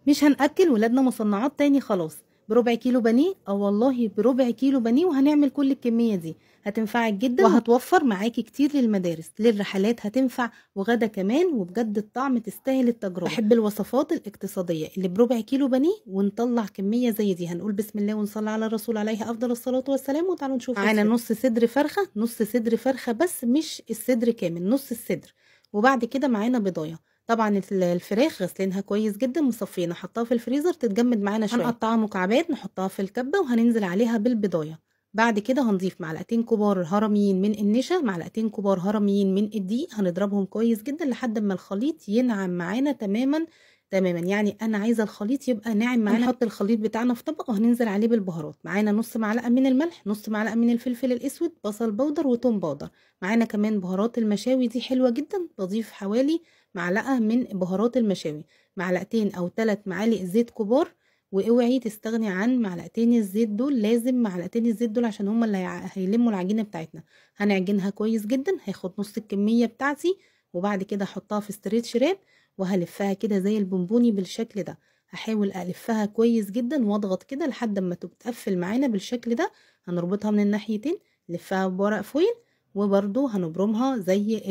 مش هنأكل ولادنا مصنعات تاني خلاص. بربع كيلو بانيه، والله بربع كيلو بانيه، وهنعمل كل الكمية دي. هتنفعك جدا وهتوفر معاكي كتير للمدارس، للرحلات هتنفع، وغدا كمان، وبجد الطعم تستاهل التجربة. بحب الوصفات الاقتصادية اللي بربع كيلو بانيه ونطلع كمية زي دي. هنقول بسم الله ونصلي على الرسول عليه أفضل الصلاة والسلام، وتعالوا نشوف. معانا نص صدر فرخة، نص صدر فرخة بس مش الصدر كامل، نص الصدر. وبعد كده معانا بيضاية. طبعا الفراخ غسلينها كويس جدا، مصفينها، حطها في الفريزر تتجمد معانا شويه. هنقطعها مكعبات نحطها في الكبه وهننزل عليها بالبضايه. بعد كده هنضيف معلقتين كبار هرميين من النشا، معلقتين كبار هرميين من الدقيق، هنضربهم كويس جدا لحد ما الخليط ينعم معانا تماما تماما. يعني انا عايزه الخليط يبقى ناعم معانا. هنحط الخليط بتاعنا في طبق وهننزل عليه بالبهارات. معانا نص معلقه من الملح، نص معلقه من الفلفل الاسود، بصل بودر وتوم بودر. معانا كمان بهارات المشاوي دي حلوه جدا، بضيف حوالي معلقه من بهارات المشاوي، معلقتين او 3 معالق زيت كبار. واوعي تستغني عن معلقتين الزيت دول، لازم معلقتين الزيت دول عشان هما اللي هيلموا العجينه بتاعتنا. هنعجنها كويس جدا، هاخد نص الكميه بتاعتي، وبعد كده احطها في ستريتش راب وهلفها كده زي البونبوني بالشكل ده. هحاول الفها كويس جدا واضغط كده لحد ما تتقفل معانا بالشكل ده. هنربطها من الناحيتين، نلفها بورق فويل، وبرده هنبرمها زي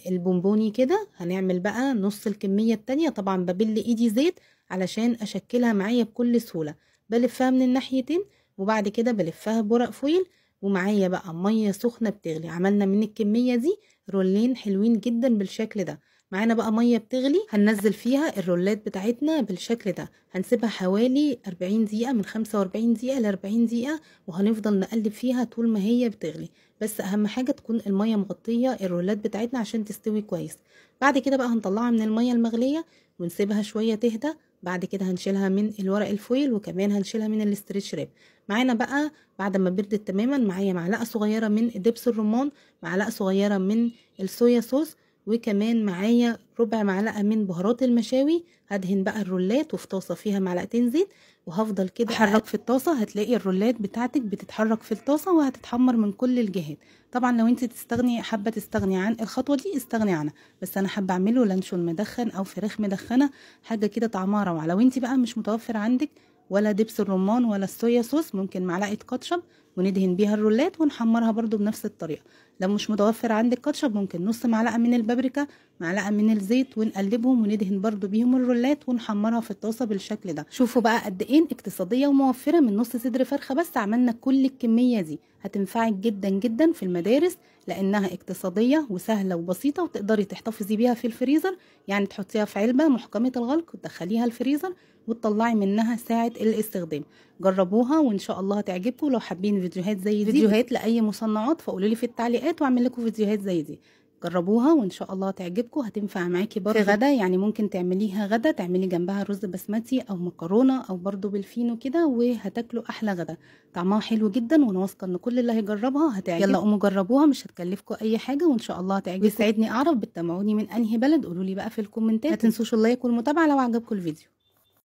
البونبوني كده. هنعمل بقى نص الكمية التانية. طبعا ببل ايدي زيت علشان اشكلها معايا بكل سهولة. بلفها من الناحيتين وبعد كده بلفها بورق فويل، ومعايا بقى مية سخنة بتغلي. عملنا من الكمية دي رولين حلوين جدا بالشكل ده. معانا بقى مية بتغلي هننزل فيها الرولات بتاعتنا بالشكل ده. هنسيبها حوالي 40 دقيقة، من 45 دقيقة ل 40 دقيقة، وهنفضل نقلب فيها طول ما هي بتغلي. بس اهم حاجة تكون المية مغطية الرولات بتاعتنا عشان تستوي كويس. بعد كده بقى هنطلعها من المية المغلية ونسيبها شوية تهدى. بعد كده هنشيلها من الورق الفويل، وكمان هنشيلها من الاستريتش راب. معانا بقى بعد ما بردت تماما، معايا معلقة صغيرة من دبس الرمان، معلقة صغيرة من الصويا صوص، وكمان معايا ربع معلقة من بهارات المشاوي. هدهن بقى الرولات وفي طاسة فيها معلقتين زيت، وهفضل كده احرك في الطاسة. هتلاقي الرولات بتاعتك بتتحرك في الطاسة وهتتحمر من كل الجهات. طبعا لو انت حابة تستغني عن الخطوة دي استغني عنها، بس انا حابة اعمله لانشون مدخن او فراخ مدخنة، حاجة كده طعمها روعة. لو انت بقى مش متوفر عندك ولا دبس الرمان ولا الصويا صوص، ممكن معلقة كاتشب وندهن بيها الرولات ونحمرها برضو بنفس الطريقة. لو مش متوفر عندك كاتشب ممكن نص معلقة من البابريكا، معلقة من الزيت، ونقلبهم وندهن برضو بيهم الرولات ونحمرها في الطاسة بالشكل ده. شوفوا بقى قد ايه اقتصادية وموفرة، من نص صدر فرخة بس عملنا كل الكمية دي. هتنفعك جدا جدا في المدارس لانها اقتصادية وسهلة وبسيطة، وتقدري تحتفظي بيها في الفريزر. يعني تحطيها في علبة محكمة الغلق وتدخليها الفريزر وتطلعي منها ساعة الاستخدام. جربوها وان شاء الله هتعجبكم. لو حابين فيديوهات زي دي، فيديوهات لاي مصنعات، فقولوا لي في التعليقات واعمل لكم فيديوهات زي دي. جربوها وان شاء الله تعجبكم. هتنفع معاكي برضه في غدا، يعني ممكن تعمليها غدا، تعملي جنبها رز بسمتي او مكرونه او برضه بالفينو كده، وهتاكلوا احلى غدا. طعمها حلو جدا، وانا واثقه ان كل اللي هيجربها هتعجبكم. يلا قوموا جربوها، مش هتكلفكم اي حاجه، وان شاء الله هتعجبكم. يسعدني اعرف بتتابعوني من انهي بلد. قولوا لي بقى في الكومنتات. ما تنسوش اللايك والمتابعه لو عجبكم الفيديو.